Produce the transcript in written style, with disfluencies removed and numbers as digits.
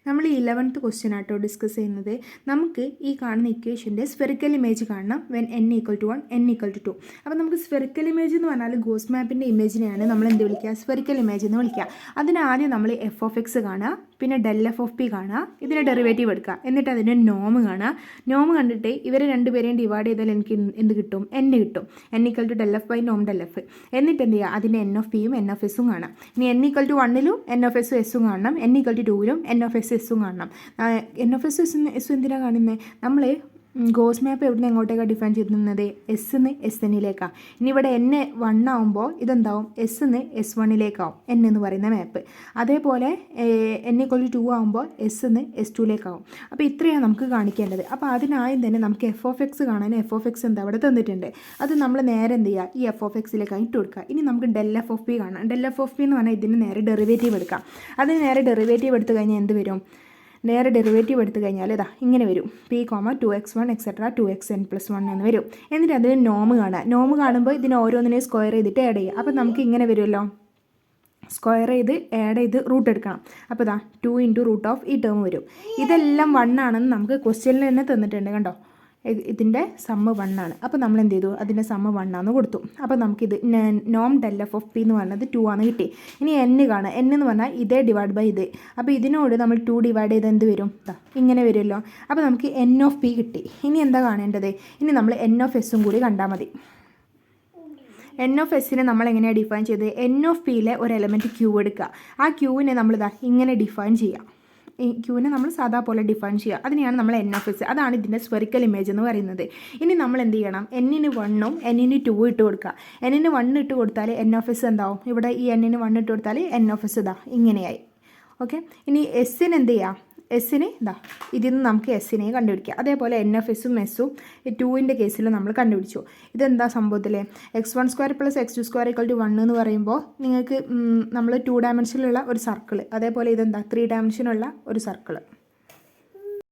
നമ്മൾ ഈ 11th question ആട്ടോ ഡിസ്കസ് ചെയ്യുന്നത്. നമുക്ക് ഈ കാണുന്ന ഇക്വേഷൻ്റെ സ്ഫെറിക്കൽ ഇമേജ് കാണണം when n equal to 1 n equal to 2. അപ്പോൾ നമുക്ക് സ്ഫെറിക്കൽ ഇമേജ് എന്ന് പറഞ്ഞാൽ ഗോസ് മാപ്പിൻ്റെ ഇമേജിനെയാണ് നമ്മൾ എന്ത് വിളിക്കുക, സ്ഫെറിക്കൽ ഇമേജ് എന്ന് വിളിക്കുക. അതിന് ആദ്യം നമ്മൾ എഫ് ഓഫ് എക്സ് കാണുക, പിന്നെ ഡെൽ എഫ് ഓഫ് പി കാണുക, ഇതിൻ്റെ ഡെറിവേറ്റീവ് എടുക്കുക, എന്നിട്ട് അതിൻ്റെ നോം കാണുക. നോം കണ്ടിട്ട് ഇവരെ രണ്ടുപേരെയും ഡിവൈഡ് ചെയ്താൽ എനിക്ക് എന്ത് കിട്ടും, n കിട്ടും. n equal to del f by നോം ഡെൽ എഫ്. എന്നിട്ട് എന്ത് ചെയ്യുക, അതിൻ്റെ n ഓഫ് പിയും n ഓഫ് എസും കാണാം. ഇനി n ഈക്വൽ ടു 1ലും n ഓഫ് എസും എസും കാണണം, n ഈക്വൽ ടു 2ലും n ഓഫ് എസും കാണണം. n ഓഫ് എസും എന്തിനാണ് കാണുന്നത്, നമ്മൾ ഗോസ് മാപ്പ് എവിടെ നിന്ന് എങ്ങോട്ടേക്കാണ് ഡിഫൈൻ ചെയ്തിരുന്നത്, എസ്ന്ന് എസ്എന്നിലേക്കാണ്. ഇനി ഇവിടെ n 1 ആകുമ്പോൾ ഇതെന്താവും, എസ്ന്ന് S1ലേക്കാവും n എന്ന് പറയുന്ന മാപ്പ്. അതേപോലെ n ഈക്വൽ ടു 2 ആകുമ്പോൾ എസ്ന്ന് S2ലേക്കാവും. അപ്പോൾ ഇത്രയാണ് നമുക്ക് കാണിക്കേണ്ടത്. അപ്പോൾ അതിനായും തന്നെ നമുക്ക് എഫ് ഓഫ് എക്സ് കാണാൻ എഫ് ഓഫ് എക്സ് എന്താ അവിടെ തന്നിട്ടുണ്ട്. അത് നമ്മൾ നേരെ എന്ത് ചെയ്യുക, ഈ എഫ് ഓഫ് എക്സിലേക്കാണ് ഇട്ട് കൊടുക്കുക. ഇനി നമുക്ക് ഡെൽ എഫ് ഓഫ് പി കാണാം. ഡെൽ എഫ് ഓഫ് പി എന്ന് പറഞ്ഞാൽ ഇതിന് നേരെ ഡെറിവേറ്റീവ് എടുക്കാം. അതിന് നേരെ ഡെറിവേറ്റീവ് എടുത്തു കഴിഞ്ഞാൽ എന്ത് വരും, നേരെ ഡെറിവേറ്റീവ് എടുത്തു കഴിഞ്ഞാൽ ഇതാ ഇങ്ങനെ വരും, p, 2x1 എക്സെട്ര 2xn+1 എന്ന് വരും. എന്നിട്ട് അതിന് നോം കാണുക. നോം കാണുമ്പോൾ ഇതിന് ഓരോന്നിനെയും സ്ക്വയർ ചെയ്തിട്ട് ആഡ് ചെയ്യുക. അപ്പോൾ നമുക്ക് ഇങ്ങനെ വരുമല്ലോ, സ്ക്വയർ ചെയ്ത് ആഡ് ചെയ്ത് റൂട്ട് എടുക്കണം. അപ്പോൾ ഇതാ 2 × റൂട്ട് ഓഫ് ഈ ടേം വരും. ഇതെല്ലാം 1 ആണെന്ന് നമുക്ക് ക്വസ്റ്റ്യനിൽ തന്നെ തന്നിട്ടുണ്ട്. കണ്ടോ, ഇതിൻ്റെ സമ്മ് 1 ആണ്. അപ്പോൾ നമ്മൾ എന്ത് ചെയ്തു, അതിൻ്റെ സമ്മ് 1 ആണെന്ന് കൊടുത്തു. അപ്പോൾ നമുക്കിത് നോം ഡെൽ എഫ് ഓഫ് പി എന്ന് പറഞ്ഞത് 2 ആണ് കിട്ടി. ഇനി n കാണാം. n എന്ന് പറഞ്ഞാൽ ഇതേ ഡിവൈഡ് ബൈ ഇത്. അപ്പോൾ ഇതിനോട് നമ്മൾ 2 ഡിവൈഡ് ചെയ്ത് എന്ത് വരും, ഇങ്ങനെ വരുമല്ലോ. അപ്പോൾ നമുക്ക് n ഓഫ് പി കിട്ടി. ഇനി എന്താ കാണേണ്ടത്, ഇനി നമ്മൾ n ഓഫ് എസും കൂടി കണ്ടാൽ മതി. n ഓഫ് എസിനെ നമ്മൾ എങ്ങനെയാണ് ഡിഫൈൻ ചെയ്തത്, n ഓഫ് പിയിലെ ഒരു എലമെൻറ്റ് ക്യൂ എടുക്കുക. ആ ക്യൂവിനെ നമ്മൾ ഇങ്ങനെ ഡിഫൈൻ ചെയ്യുക. ഈ ക്യൂവിനെ നമ്മൾ സാധാ പോലെ ഡിഫൈൻ ചെയ്യുക. അതിനെയാണ് നമ്മൾ n ഓഫ് എസ്. അതാണ് ഇതിൻ്റെ സ്ഫെറിക്കൽ ഇമേജ് എന്ന് പറയുന്നത്. ഇനി നമ്മൾ എന്ത് ചെയ്യണം, n-ന് 1ഉം n-ന് 2 ഇട്ട് കൊടുക്കുക. n-ന് 1 ഇട്ട് കൊടുത്താൽ n ഓഫ് എസ് എന്താവും, ഇവിടെ ഈ n-ന് 1 ഇട്ട് കൊടുത്താൽ n ഓഫ് എസ് ഇതാ ഇങ്ങനെയായി. ഓക്കെ, ഇനി എസ്സിന് എന്ത് ചെയ്യുക, എസ്സിന് ഇതിൽ നിന്ന് നമുക്ക് എസ്സിനെ കണ്ടുപിടിക്കുക. അതേപോലെ n ഓഫ് എസും എസും 2ൻ്റെ കേസിൽ നമ്മൾ കണ്ടുപിടിച്ചു. ഇതെന്താ സംഭവത്തിൽ x1² + x2² = 1 എന്ന് പറയുമ്പോൾ നിങ്ങൾക്ക് നമ്മൾ 2 ഡയമെൻഷനിലുള്ള ഒരു സർക്കിൾ, അതേപോലെ ഇതെന്താ 3 ഡയമെൻഷനുള്ള ഒരു സർക്കിൾ.